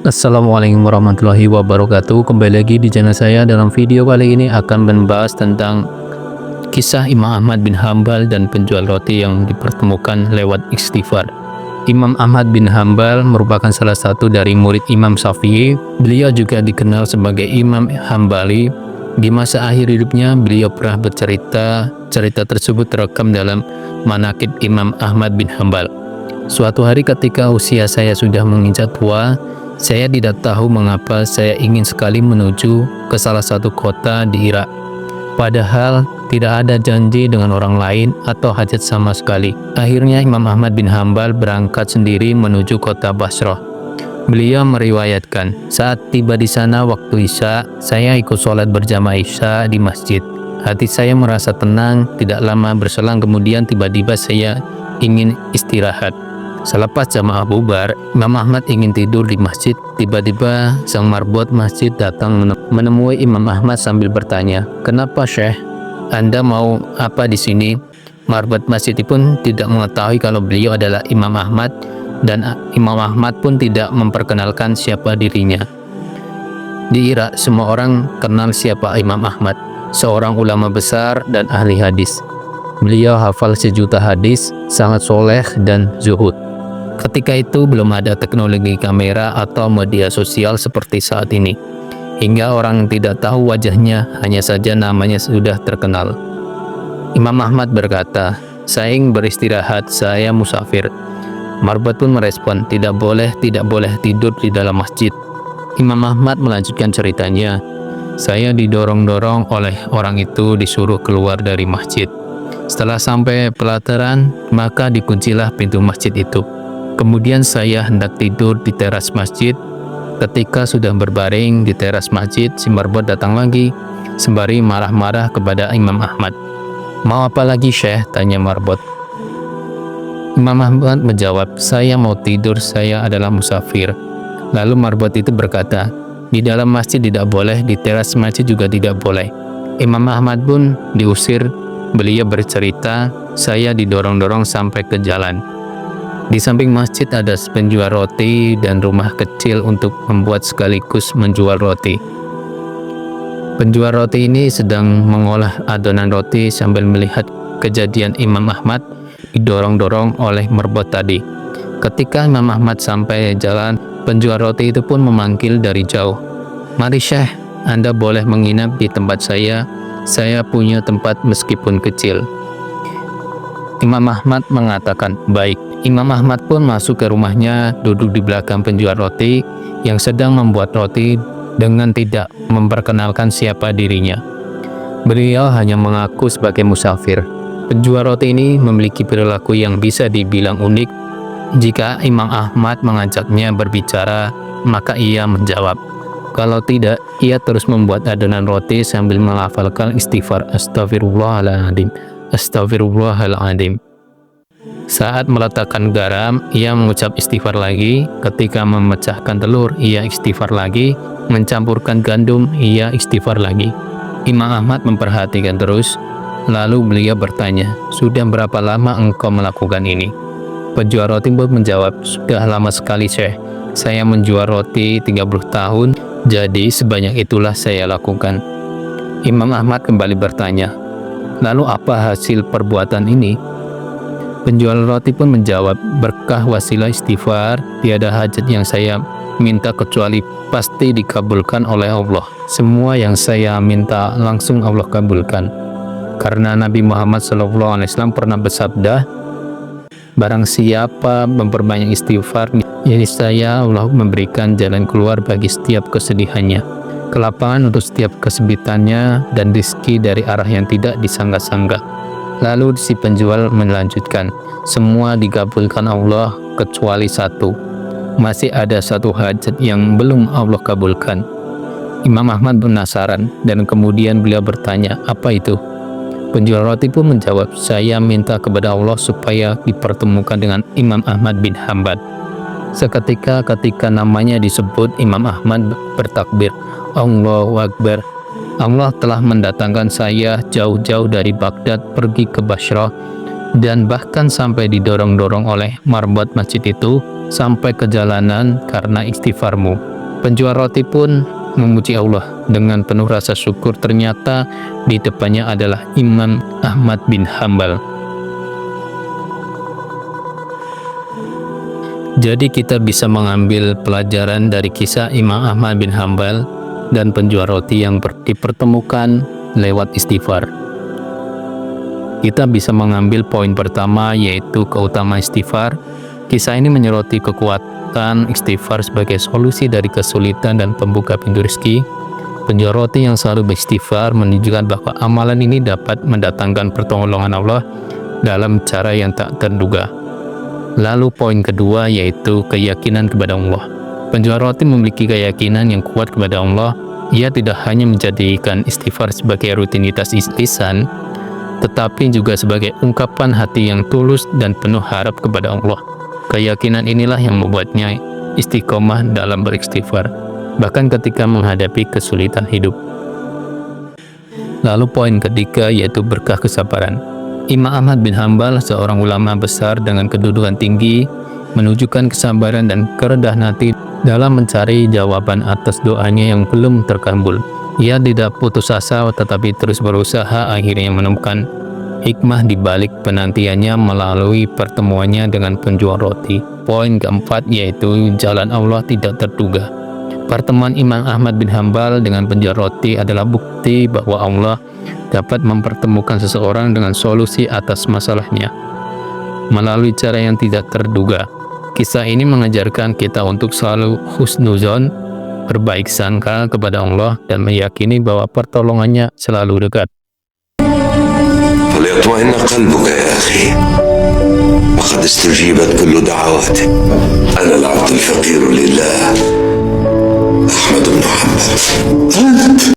Assalamualaikum warahmatullahi wabarakatuh. Kembali lagi di channel saya. Dalam video kali ini akan membahas tentang kisah Imam Ahmad bin Hambal dan penjual roti yang dipertemukan lewat istighfar. Imam Ahmad bin Hambal merupakan salah satu dari murid Imam Syafi'i. Beliau juga dikenal sebagai Imam Hambali. Di masa akhir hidupnya, beliau pernah bercerita. Cerita tersebut terekam dalam Manaqib Imam Ahmad bin Hambal. Suatu hari ketika usia saya sudah menginjak tua, saya tidak tahu mengapa saya ingin sekali menuju ke salah satu kota di Irak. Padahal tidak ada janji dengan orang lain atau hajat sama sekali. Akhirnya Imam Ahmad bin Hambal berangkat sendiri menuju kota Basrah. Beliau meriwayatkan, saat tiba di sana waktu Isya, saya ikut sholat berjamaah Isya di masjid. Hati saya merasa tenang, tidak lama berselang kemudian tiba-tiba saya ingin istirahat. Selepas jamaah bubar, Imam Ahmad ingin tidur di masjid. Tiba-tiba sang marbot masjid datang menemui Imam Ahmad sambil bertanya, "Kenapa Syekh? Anda mau apa di sini?" Marbot masjid pun tidak mengetahui kalau beliau adalah Imam Ahmad, dan Imam Ahmad pun tidak memperkenalkan siapa dirinya. Di Irak, semua orang kenal siapa Imam Ahmad, seorang ulama besar dan ahli hadis. Beliau hafal sejuta hadis, sangat soleh dan zuhud. Ketika itu belum ada teknologi kamera atau media sosial seperti saat ini, hingga orang tidak tahu wajahnya, hanya saja namanya sudah terkenal. Imam Ahmad berkata, "Saya ingin beristirahat, saya musafir." Marbot pun merespon, tidak boleh tidur di dalam masjid." Imam Ahmad melanjutkan ceritanya, "Saya didorong-dorong oleh orang itu disuruh keluar dari masjid. Setelah sampai pelataran, maka dikuncilah pintu masjid itu. Kemudian saya hendak tidur di teras masjid. Ketika sudah berbaring di teras masjid, si marbot datang lagi, sembari marah-marah kepada Imam Ahmad. "Mau apa lagi Syekh?" tanya marbot. Imam Ahmad menjawab, "Saya mau tidur, saya adalah musafir." Lalu marbot itu berkata, "Di dalam masjid tidak boleh, di teras masjid juga tidak boleh." Imam Ahmad pun diusir. Beliau bercerita, "Saya didorong-dorong sampai ke jalan. Di samping masjid ada penjual roti dan rumah kecil untuk membuat sekaligus menjual roti. Penjual roti ini sedang mengolah adonan roti sambil melihat kejadian Imam Ahmad didorong-dorong oleh marbot tadi. Ketika Imam Ahmad sampai jalan, penjual roti itu pun memanggil dari jauh, 'Mari Syekh, Anda boleh menginap di tempat saya punya tempat meskipun kecil.' Imam Ahmad mengatakan, 'Baik.' Imam Ahmad pun masuk ke rumahnya, duduk di belakang penjual roti yang sedang membuat roti dengan tidak memperkenalkan siapa dirinya. Beliau hanya mengaku sebagai musafir. Penjual roti ini memiliki perilaku yang bisa dibilang unik. Jika Imam Ahmad mengajaknya berbicara, maka ia menjawab. Kalau tidak, ia terus membuat adonan roti sambil melafalkan istighfar, Astaghfirullahaladzim, Astaghfirullahaladzim. Saat meletakkan garam, ia mengucap istighfar lagi. Ketika memecahkan telur, ia istighfar lagi. Mencampurkan gandum, ia istighfar lagi. Imam Ahmad memperhatikan terus. Lalu beliau bertanya, "Sudah berapa lama engkau melakukan ini?" Penjual roti pun menjawab, "Sudah lama sekali Syekh. Saya menjual roti 30 tahun, jadi sebanyak itulah saya lakukan." Imam Ahmad kembali bertanya, "Lalu apa hasil perbuatan ini?" Penjual roti pun menjawab, "Berkah wasilah istighfar, tiada hajat yang saya minta kecuali pasti dikabulkan oleh Allah. Semua yang saya minta langsung Allah kabulkan." Karena Nabi Muhammad SAW pernah bersabda, "Barang siapa memperbanyak istighfar, niscaya Allah memberikan jalan keluar bagi setiap kesedihannya, kelapangan untuk setiap kesempitannya, dan rezeki dari arah yang tidak disangka-sangka." Lalu si penjual melanjutkan, "Semua dikabulkan Allah kecuali satu. Masih ada satu hajat yang belum Allah kabulkan." Imam Ahmad penasaran dan kemudian beliau bertanya, "Apa itu?" Penjual roti pun menjawab, "Saya minta kepada Allah supaya dipertemukan dengan Imam Ahmad bin Hambal." Seketika ketika namanya disebut, Imam Ahmad bertakbir, "Allahu Akbar. Allah telah mendatangkan saya jauh-jauh dari Baghdad pergi ke Basrah, dan bahkan sampai didorong-dorong oleh marbot masjid itu, sampai ke jalanan karena istighfarmu. Penjual roti pun memuji Allah dengan penuh rasa syukur. Ternyata di depannya adalah Imam Ahmad bin Hambal. Jadi kita bisa mengambil pelajaran dari kisah Imam Ahmad bin Hambal dan penjual roti yang dipertemukan lewat istighfar. Kita bisa mengambil poin pertama, yaitu keutamaan istighfar. Kisah ini menyoroti kekuatan istighfar sebagai solusi dari kesulitan dan pembuka pintu rezeki. Penjual roti yang selalu beristighfar menunjukkan bahwa amalan ini dapat mendatangkan pertolongan Allah dalam cara yang tak terduga. Lalu poin kedua, yaitu keyakinan kepada Allah. Penjual roti memiliki keyakinan yang kuat kepada Allah. Ia tidak hanya menjadikan istighfar sebagai rutinitas lisan, tetapi juga sebagai ungkapan hati yang tulus dan penuh harap kepada Allah. Keyakinan inilah yang membuatnya istiqomah dalam beristighfar, bahkan ketika menghadapi kesulitan hidup. Lalu poin ketiga, yaitu berkah kesabaran. Imam Ahmad bin Hambal, seorang ulama besar dengan kedudukan tinggi, menunjukkan kesabaran dan kerendahan hati dalam mencari jawaban atas doanya yang belum terkabul. Ia tidak putus asa tetapi terus berusaha, akhirnya menemukan hikmah di balik penantiannya melalui pertemuannya dengan penjual roti. Poin keempat, yaitu jalan Allah tidak terduga. Pertemuan Imam Ahmad bin Hambal dengan penjual roti adalah bukti bahwa Allah dapat mempertemukan seseorang dengan solusi atas masalahnya melalui cara yang tidak terduga. Kisah ini mengajarkan kita untuk selalu husnuzon, berbaik sangka kepada Allah dan meyakini bahwa pertolongannya selalu dekat. فليطمئن قلبك يا أخي فقد استجيبت كل دعواتك أنا العبد الفقير لله أحمد بن محمد